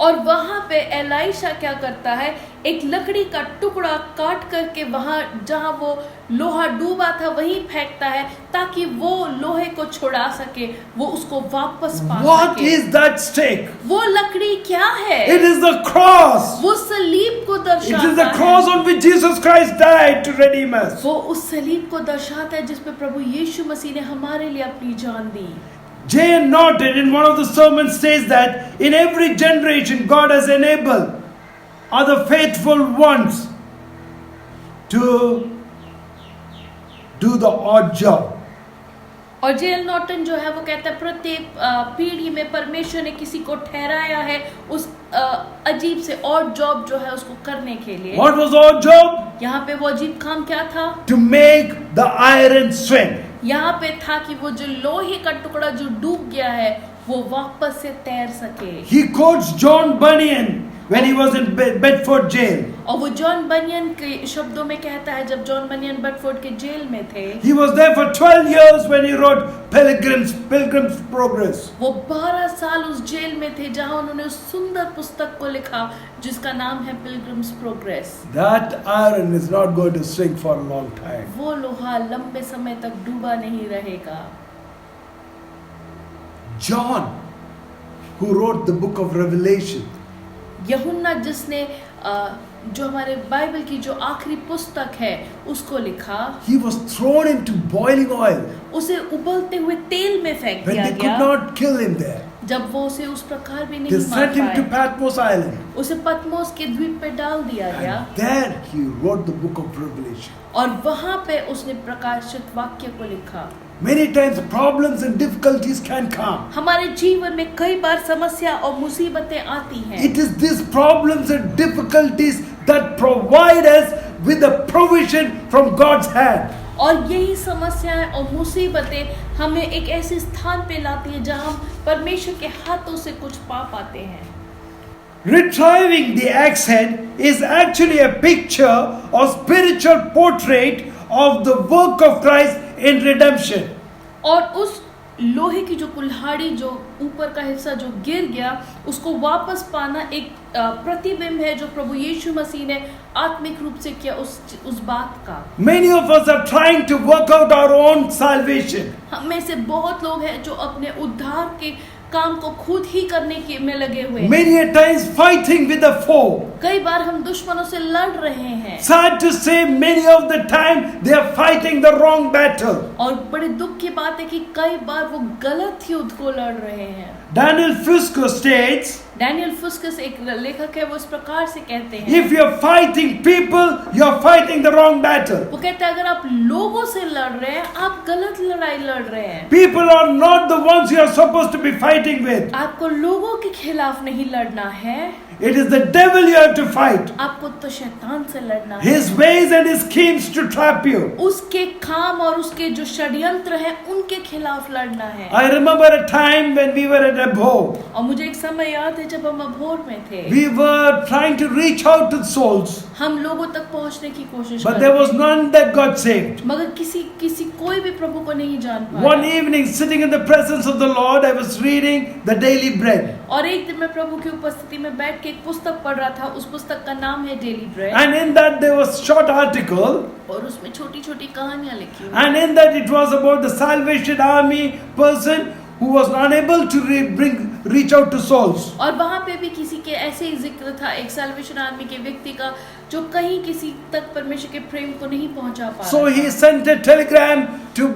और वहां पे एलाइशा क्या करता है, एक लकड़ी का टुकड़ा काट करके वहां जहां वो लोहा डूबा था वहीं फेंकता है, ताकि वो लोहे को छुड़ा सके, वो उसको वापस पा What सके। is that stick? वो लकड़ी क्या है? It is the cross. वो सलीब को It दर्शाता is the है। cross on which Jesus Christ died to redeem us. वो उस सलीब को दर्शाता है जिसपे प्रभु यीशु मसीह ने हमारे लिए अपनी जान दी। J.N. Norton in one of the sermons says that in every generation God has enabled other faithful ones to do the odd job. और J.N. नॉर्टन जो है वो कहता है प्रत्येक पीढ़ी में परमेश्वर ने किसी को ठहराया है उस अजीब से और जॉब जो है उसको करने के लिए। What was the odd job? यहाँ पे वो अजीब काम क्या था? To make the iron swing. यहाँ पे था कि वो जो लोहे का टुकड़ा जो डूब गया है वो वापस से तैर सके। He quotes John Bunyan when he was in Bedford jail. और वो जॉन बनियन के शब्दों में कहता है जब जॉन बनियन बेडफोर्ड के जेल में थे। He was there for 12 years when he wrote Pilgrim's Progress. वो 12 साल उस जेल में थे जहां उन्होंने उस सुंदर पुस्तक को लिखा जिसका नाम है pilgrims progress. That iron is not going to sink for a long time. वो लोहा लंबे समय तक डूबा नहीं रहेगा। John, who wrote the book of Revelation, यूहन्ना जिसने जो हमारे बाइबल की जो आखिरी पुस्तक है उसको लिखा, he was thrown into boiling oil उसे उबलते हुए तेल में फेंक when दिया they could गया। not kill him there. जब वो उसे उस प्रकार भी They नहीं मार sent him to पाए, Patmos Island. उसे पतमोस के द्वीप पे डाल दिया गया And there he wrote the book of Revelation. और वहां पे उसने प्रकाशित वाक्य को लिखा। Many times problems and difficulties can come. हमारे जीवन में कई बार समस्या और मुसीबतें आती हैं। It is these problems and difficulties that provide us with the provision from God's hand. और यही समस्याएं और मुसीबतें हमें एक ऐसे स्थान पे लाती है जहां हम परमेश्वर के हाथों से कुछ पा पाते हैं। Retrieving the axe head is actually a picture or spiritual portrait of the work of Christ in redemption. और उस लोहे की जो कुल्हाड़ी जो ऊपर का हिस्सा जो गिर गया उसको वापस पाना एक प्रतिबिंब है जो प्रभु यीशु मसीह ने आत्मिक रूप से किया उस बात का। Many of us are trying to work out our own salvation. हम में से बहुत लोग हैं जो अपने उद्धार के काम को खुद ही करने के में लगे हुए हैं। Many a times fighting with the foe. कई बार हम दुश्मनों से लड़ रहे हैं। Sad to say, many of the time they are fighting the wrong battle. और बड़े दुख की बात है कि कई बार वो गलत युद्ध को लड़ रहे हैं। Daniel Fusco states, डैनियल फुस्कस एक लेखक है, वो इस प्रकार से कहते हैं, if you are fighting people, you are fighting the wrong battle. वो कहते हैं अगर आप लोगों से लड़ रहे हैं आप गलत लड़ाई लड़ रहे हैं। People are not the ones you are supposed to be fighting with. आपको लोगों के खिलाफ नहीं लड़ना है, It is the devil you have to fight. आपको तो शैतान से लड़ना है। His ways and his schemes to trap you. उसके काम और उसके जो षड्यंत्र हैं उनके खिलाफ लड़ना है। I remember a time when we were at Abhor. और मुझे एक समय याद है जब हम अभोर में थे, We were trying to reach out to souls, हम लोगों तक पहुंचने की कोशिश but कर there रहे was थे, none that got saved. मगर किसी कोई भी प्रभु को नहीं जान One पाया। evening, sitting in the presence of the Lord, I was reading the Daily Bread. और एक दिन मैं प्रभु की उपस्थिति में बैठ के एक पुस्तक पढ़ रहा था, उस पुस्तक का नाम है daily bread, And in that there was short article, और उसमें छोटी छोटी कहानियां लिखी हुई। and in that it was about the Salvation Army person who was unable to reach out to souls. और वहां पे भी किसी के ऐसे ही जिक्र था एक सैल्वेशन आर्मी के व्यक्ति का जो कहीं किसी तक परमेश्वर के प्रेम को नहीं पहुंचा पा So रहा he था। sent a telegram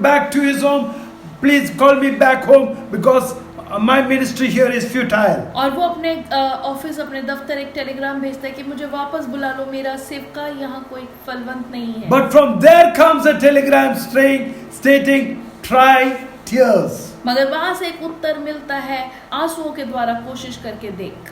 back to his home. Please call me back home because my ministry here is futile. और वो अपने ऑफिस अपने दफ्तर एक टेलीग्राम भेजता है कि मुझे वापस बुला लो, मेरा सेवका यहाँ कोई फलवंत नहीं है। But from there comes a telegram stating, try tears. मगर वहां से एक उत्तर मिलता है, आंसुओं के द्वारा कोशिश करके देख।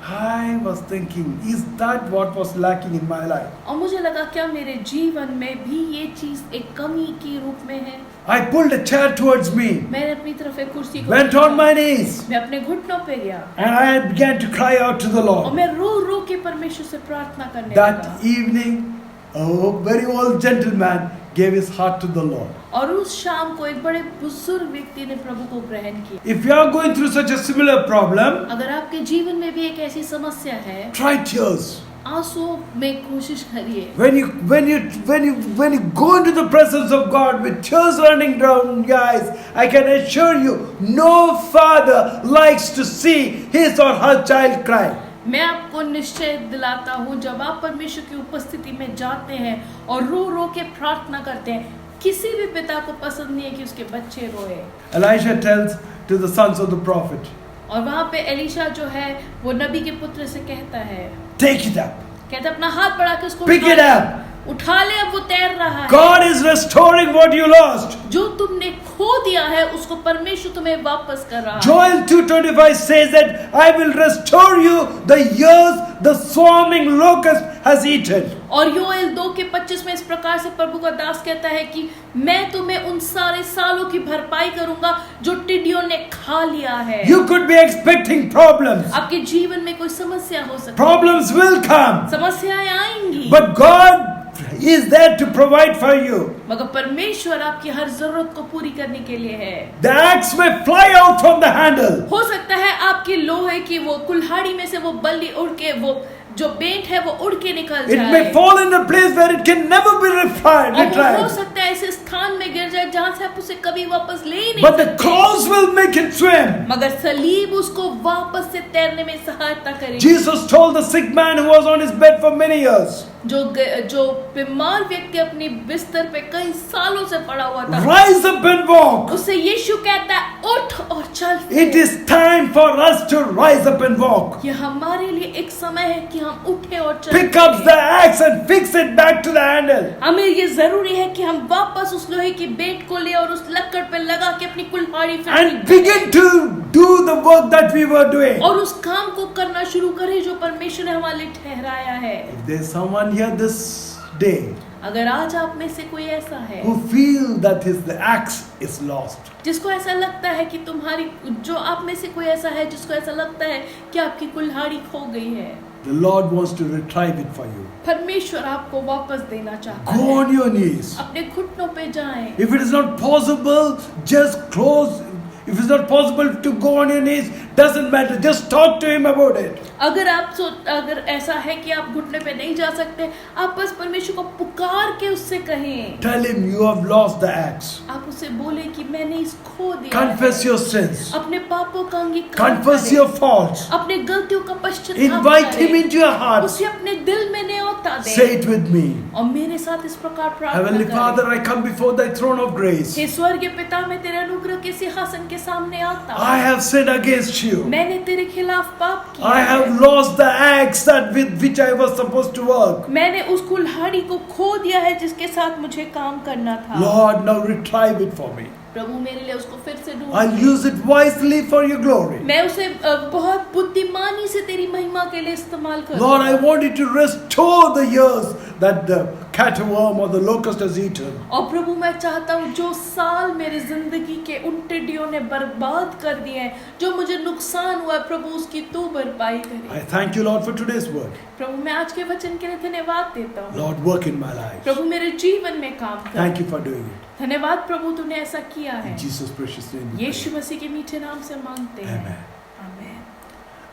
I was thinking, is that what was lacking in my life? और मुझे लगा क्या मेरे जीवन में भी ये चीज एक कमी के रूप में है। I pulled a chair towards me, मैंने अपनी तरफ एक कुर्सी को went on my knees, मैं अपने घुटनों पे गया and I began to cry out to the और Lord. मैं रो रो के परमेश्वर से प्रार्थना करने That लगा। evening, a very old gentleman gave his heart to the Lord. और उस शाम को एक बड़े बुजुर्ग व्यक्ति ने प्रभु को ग्रहण किया। If you are going through such a similar problem, अगर आपके जीवन में भी एक ऐसी समस्या है, try tears. आंसू में कोशिश करिए। When you go into the presence of God with tears running down your eyes, I can assure you, no father likes to see his or her child cry. मैं आपको निश्चय दिलाता हूँ, जब आप परमेश्वर की उपस्थिति में जाते हैं और रो रो के प्रार्थना करते हैं, किसी भी पिता को पसंद नहीं है कि उसके बच्चे रोए। Elisha tells to the sons of the prophet, और वहाँ पे एलीशा जो है वो नबी के पुत्र से कहता है, take it up, कहता अपना हाथ बढ़ा के उसको pick उठा it ले। up. उठा ले, अब वो तैर रहा है। God is restoring what you lost. जो तुमने खो दिया है उसको परमेश्वर तुम्हें वापस कर रहा है। Joel 2:25 says that I will restore you the years the swarming locust has eaten. और योएल 2:25 में इस प्रकार से प्रभु का दास कहता है कि मैं तुम्हें उन सारे सालों की भरपाई करूंगा जो टिड्डियों ने खा लिया है। You could be expecting problems. आपके जीवन में कोई समस्या हो सकती है, Problems will come. समस्याएं आएंगी, But God is there to provide for you. मगर परमेश्वर आपकी हर जरूरत को पूरी करने के लिए है। The axe may fly out from the handle. हो सकता है आपकी लोहे की वो कुल्हाड़ी में से वो बल्ली उड़ के, वो जो बेंट है वो उड़ के निकल It जाए। may fall in a place where it can never be और वो हो retrieved. सकता है ऐसे स्थान में गिर जाए जहां से आप उसे कभी वापस ले ही नहीं But the सकते। cross will make it swim. मगर सलीब उसको वापस से तैरने में सहायता करेगी। Jesus told the sick man who was on his bed for many years, जो बीमार व्यक्ति अपनी बिस्तर पे कई सालों से पड़ा हुआ था, rise up and walk. उससे यीशु कहता है उठ और चल। It is time for us to rise up and walk. ये हमारे लिए एक समय है कि हम उठे और चलें। Pick up the axe and fix it back to the handle. हमें ये जरूरी है कि हम वापस उस लोहे की बेंट को ले और उस लकड़ पे लगा के अपनी कुल्हाड़ी फिर And begin to do the work that we were doing. और उस काम को करना शुरू करें जो परमेश्वर ने हमारे लिए ठहराया है। If there's someone here this day अगर आज आप में से कोई ऐसा है who feel that the axe is lost, जिसको ऐसा लगता है कि जो आप में से कोई ऐसा है जिसको ऐसा लगता है कि आपकी कुल्हाड़ी खो गई है, the Lord wants to retrieve it for you. परमेश्वर आपको वापस देना चाहता Go है। on your knees. अपने घुटनों पे जाएं। If it is not possible, just close. If it's not possible to go on your knees, doesn't matter. Just talk to him about it. अगर ऐसा है कि आप घुटने पे नहीं जा सकते, आप बस परमेश्वर को पुकार के उससे कहें। Tell him you have lost the axe. आप उसे बोले कि मैंने इस खो दिया Confess है। your sins. अपने पापों का अंगीकार Confess करें। your faults. अपने गलतियों का पश्चाताप Invite him करें। into your heart. उसे अपने दिल में न्योता दें। Say it with me. और मेरे साथ इस प्रकार Heavenly प्रार्थना Father, करें। I come before thy throne of grace. हे स्वर्गीय पिता, मैं तेरे अनुग्रह के सिंहासन के सामने आता I हूँ। have sinned against you. मैंने तेरे खिलाफ पाप किया I है। have lost the axe that with which I was supposed to work. मैंने उस कुल्हाड़ी को खो दिया है जिसके साथ मुझे काम करना था। Lord, now retrieve it for me. प्रभु मेरे लिए उसको फिर से I'll ढूंढ। use it wisely for your glory. मैं उसे बहुत बुद्धिमानी से तेरी महिमा के लिए इस्तेमाल करूँ। Lord, I want you to restore the years that the caterworm or the locust has eaten. और प्रभु मैं चाहता हूँ जो साल मेरी जिंदगी के उन टिड्डियों ने बर्बाद कर दिए हैं, जो मुझे नुकसान हुआ है, प्रभु उसकी तू भरपाई करे। I thank you, Lord, for today's word. प्रभु मैं आज के वचन के लिए धन्यवाद देता हूँ। Lord, work in my life. प्रभु मेरे जीवन में काम कर। Thank you for doing it. धन्यवाद प्रभु, तूने ऐसा किया है। In Jesus' precious name. we Yeshu pray. मसीह के मीठे नाम से मांगते हैं। Amen. आमीन।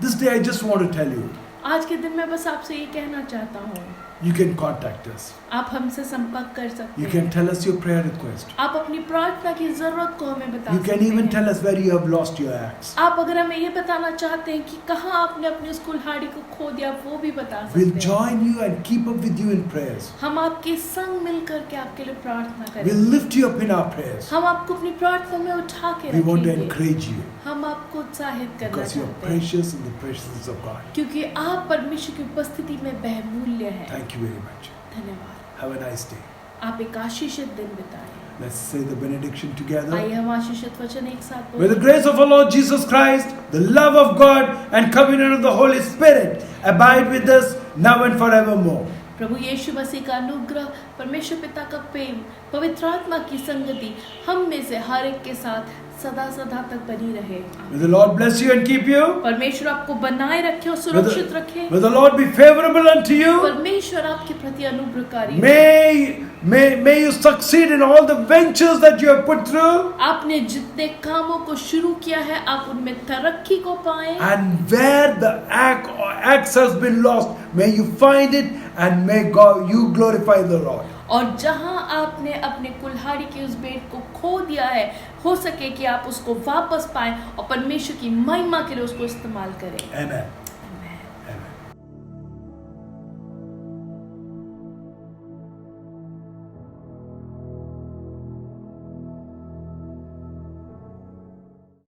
This day I just want to tell you, आज के दिन मैं बस आपसे ये कहना चाहता हूँ, you can contact us. आप हमसे संपर्क कर सकते You हैं। can tell us your prayer request. आप अपनी प्रार्थना की जरूरत को हमें बता You can सकते even हैं। tell us where you have lost your axe. आप अगर हमें ये बताना चाहते हैं कि कहाँ आपने अपनी उस कुल्हाड़ी को खो दिया, वो भी बता सकते We'll हैं। join you and keep up with you in prayers. हम आपके संग मिलकर के आपके लिए प्रार्थना We'll करेंगे। lift you up in our prayers. हम आपको अपनी प्रार्थना में उठा के We want to रखेंगे। encourage you हम आपको उत्साहित करना because you are चाहते हैं, precious in the preciousness of God. क्योंकि आप परमेश्वर की उपस्थिति में बहुमूल्य हैं। Thank you very much. धन्यवाद। Have a nice day. आप एक आशीषित दिन बिताएं। Let's say the benediction together. आइए हम आशीषित वचन एक साथ May the बोलें। grace of our Lord Jesus Christ, the love of God, and communion of the Holy Spirit abide with us now and forevermore. प्रभु यीशु मसीह का अनुग्रह, परमेश्वर पिता का प्रेम, पवित्र आत्मा की संगति हम में से हर एक के साथ सदा सदा तक बनी रहे। May the Lord bless you and keep you. परमेश्वर आपको बनाए रखे और May सुरक्षित रखे। the Lord be favorable unto you. परमेश्वर आपके प्रति अनुग्रहकारी हो। May May you succeed in all the ventures that you have put through. आपने जितने कामों को शुरू किया है आप उनमें तरक्की को पाएं, And where the axe has been lost, may you find it and may God you glorify the Lord. और जहां आपने अपने कुल्हाड़ी की उस भेंट को खो दिया है हो सके कि आप उसको वापस पाएं और परमेश्वर की महिमा के लिए उसको इस्तेमाल करें। Amen.